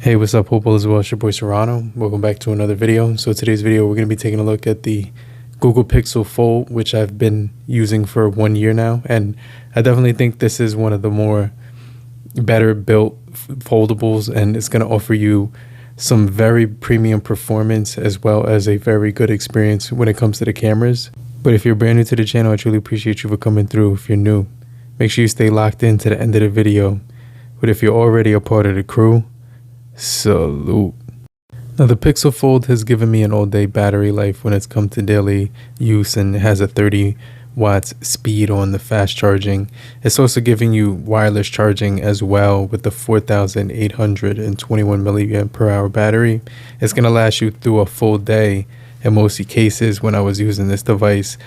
Hey, what's up, Hopeful as well? It's your boy Serrano. Welcome back to another video. So today's video, we're going to be taking a look at the Google Pixel Fold, which I've been using for 1 year now. And I definitely think this is one of the more better built foldables, and it's going to offer you some very premium performance as well as a very good experience when it comes to the cameras. But if you're brand new to the channel, I truly appreciate you for coming through. If you're new, make sure you stay locked in to the end of the video. But if you're already a part of the crew, salute. Now, the Pixel Fold has given me an all-day battery life when it's come to daily use, and it has a 30 watts speed on the fast charging. It's also giving you wireless charging as well with the 4,821 milliamp per hour battery. It's going to last you through a full day. In most cases, when I was using this device,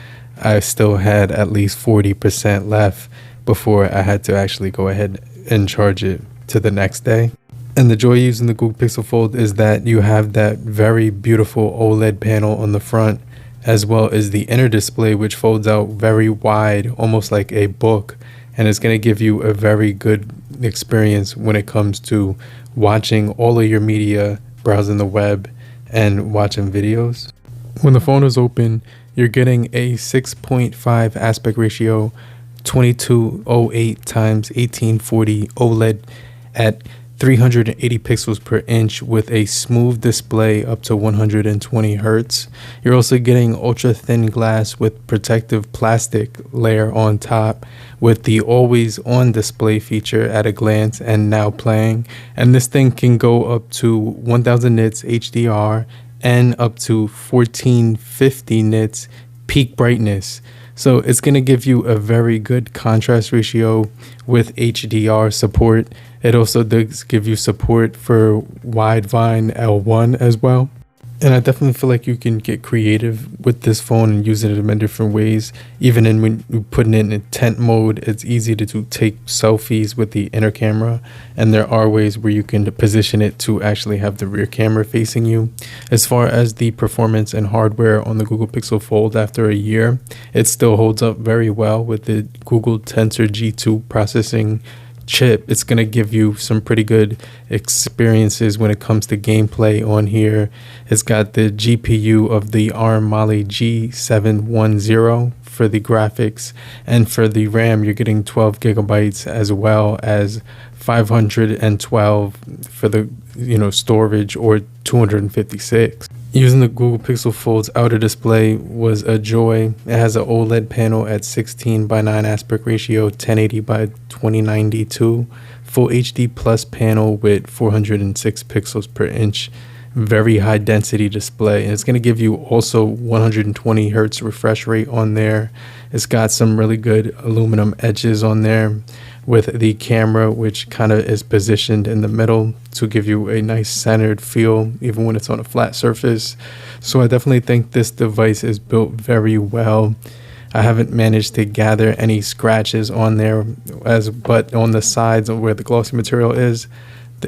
I still had at least 40% left before I had to actually go ahead and charge it to the next day. And the joy using the Google Pixel Fold is that you have that very beautiful OLED panel on the front, as well as the inner display, which folds out very wide, almost like a book. And it's going to give you a very good experience when it comes to watching all of your media, browsing the web, and watching videos. When the phone is open, you're getting a 6.5 aspect ratio, 2208 times 1840 OLED at 380 pixels per inch with a smooth display up to 120 hertz. You're also getting ultra thin glass with protective plastic layer on top with the always on display feature at a glance and now playing. And this thing can go up to 1000 nits HDR and up to 1450 nits peak brightness. So it's going to give you a very good contrast ratio with HDR support. It also does give you support for Widevine L1 as well. And I definitely feel like you can get creative with this phone and use it in many different ways. Even when you put it in tent mode, it's easy to take selfies with the inner camera. And there are ways where you can position it to actually have the rear camera facing you. As far as the performance and hardware on the Google Pixel Fold after a year, it still holds up very well with the Google Tensor G2 processing chip. It's going to give you some pretty good experiences when it comes to gameplay on here. It's got the GPU of the ARM Mali G710 for the graphics, and for the RAM you're getting 12 gigabytes as well as 512 for the storage, or 256. Using the Google Pixel Fold's outer display was a joy. It has an OLED panel at 16:9 aspect ratio, 1080x2092, full HD plus panel with 406 pixels per inch, very high density display. And it's going to give you also 120 hertz refresh rate on there. It's got some really good aluminum edges on there with the camera, which kind of is positioned in the middle to give you a nice centered feel even when it's on a flat surface. So I definitely think this device is built very well. I haven't managed to gather any scratches on there, but on the sides where the glossy material is,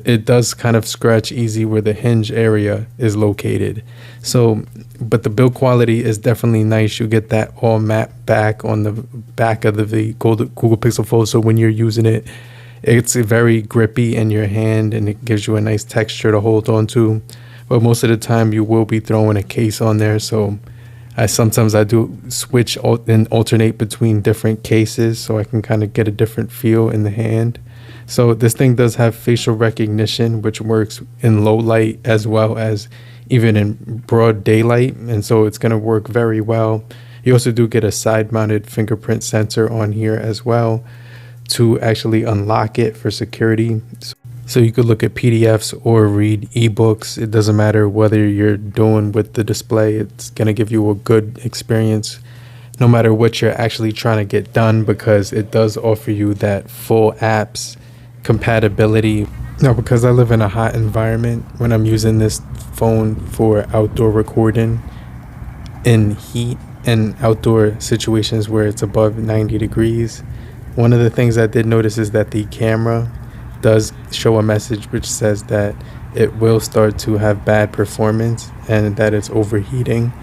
it does kind of scratch easy where the hinge area is located. So, but the build quality is definitely nice. You get that all matte back on the back of the Google Pixel Fold. So when you're using it, it's very grippy in your hand and it gives you a nice texture to hold on to. But most of the time you will be throwing a case on there. So sometimes I do switch and alternate between different cases so I can kind of get a different feel in the hand. So this thing does have facial recognition, which works in low light as well as even in broad daylight. And so it's going to work very well. You also do get a side mounted fingerprint sensor on here as well to actually unlock it for security. So you could look at PDFs or read ebooks. It doesn't matter whether you're doing with the display. It's going to give you a good experience no matter what you're actually trying to get done, because it does offer you that full apps compatibility. Now, because I live in a hot environment, when I'm using this phone for outdoor recording in heat and outdoor situations where it's above 90 degrees, one of the things I did notice is that the camera does show a message which says that it will start to have bad performance and that it's overheating.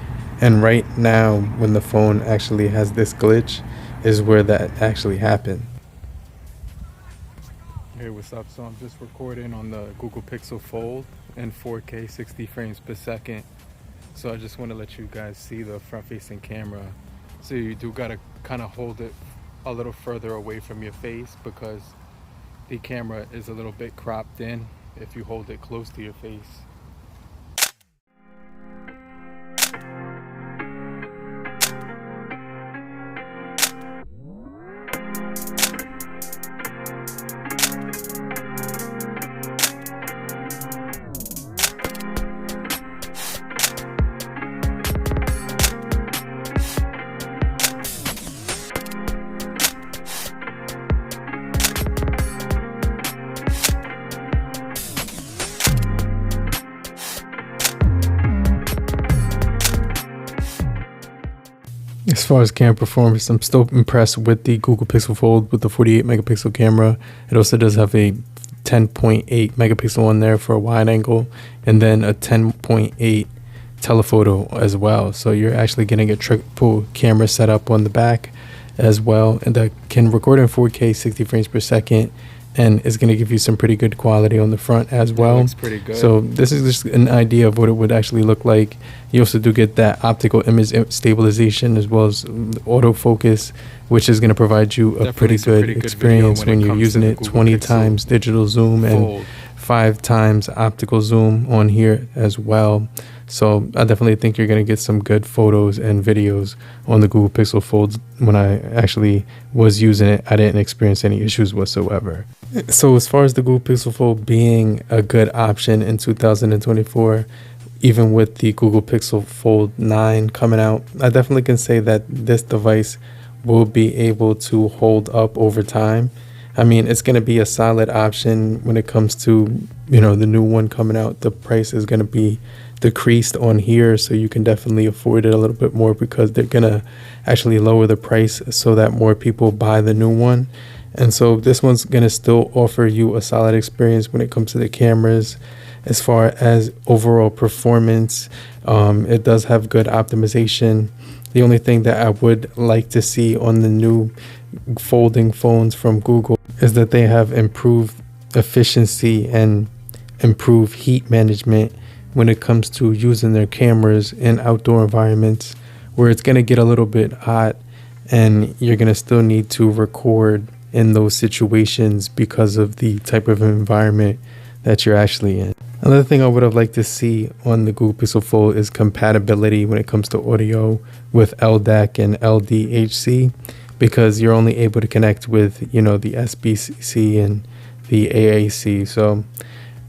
And right now, when the phone actually has this glitch, is where that actually happened. Hey, what's up? So I'm just recording on the Google Pixel Fold in 4K 60 frames per second. So I just want to let you guys see the front-facing camera. So you do gotta kind of hold it a little further away from your face because the camera is a little bit cropped in if you hold it close to your face. As far as camera performance, I'm still impressed with the Google Pixel Fold with the 48 megapixel camera. It also does have a 10.8 megapixel one there for a wide angle, and then a 10.8 telephoto as well. So you're actually getting a triple camera setup on the back as well, and that can record in 4K 60 frames per second, and is going to give you some pretty good quality on the front as well. Looks pretty good. So this is just an idea of what it would actually look like. You also do get that optical image stabilization as well as autofocus, which is going to provide you a pretty good experience when you're using it. 20 times digital zoom and 5 times optical zoom on here as well. So I definitely think you're going to get some good photos and videos on the Google Pixel Fold. When I actually was using it, I didn't experience any issues whatsoever. So as far as the Google Pixel Fold being a good option in 2024, even with the Google Pixel Fold 9 coming out, I definitely can say that this device will be able to hold up over time. I mean, it's going to be a solid option when it comes to, the new one coming out. The price is going to be decreased on here, so you can definitely afford it a little bit more because they're going to actually lower the price so that more people buy the new one. And so this one's going to still offer you a solid experience when it comes to the cameras. As far as overall performance, it does have good optimization. The only thing that I would like to see on the new folding phones from Google is that they have improved efficiency and improved heat management when it comes to using their cameras in outdoor environments where it's going to get a little bit hot and you're going to still need to record in those situations because of the type of environment that you're actually in. Another thing I would have liked to see on the Google Pixel Fold is compatibility when it comes to audio with LDAC and LDHC, because you're only able to connect with, the SBC and the AAC. So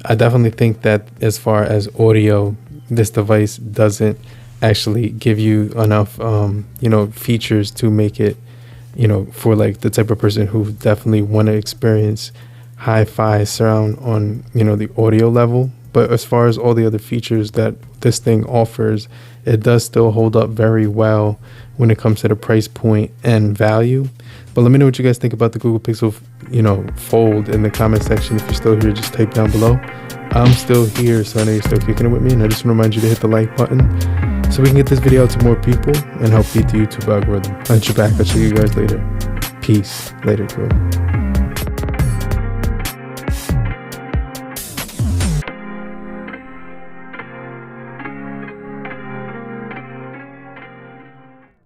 I definitely think that as far as audio, this device doesn't actually give you enough, features to make it, for like the type of person who definitely want to experience hi-fi sound on, the audio level. But as far as all the other features that this thing offers, it does still hold up very well when it comes to the price point and value. But let me know what you guys think about the Google Pixel, Fold in the comment section. If you're still here, just type down below. I'm still here, so I know you're still kicking it with me. And I just want to remind you to hit the like button so we can get this video out to more people and help beat the YouTube algorithm. I'll hit you back. I'll see you guys later. Peace. Later, crew.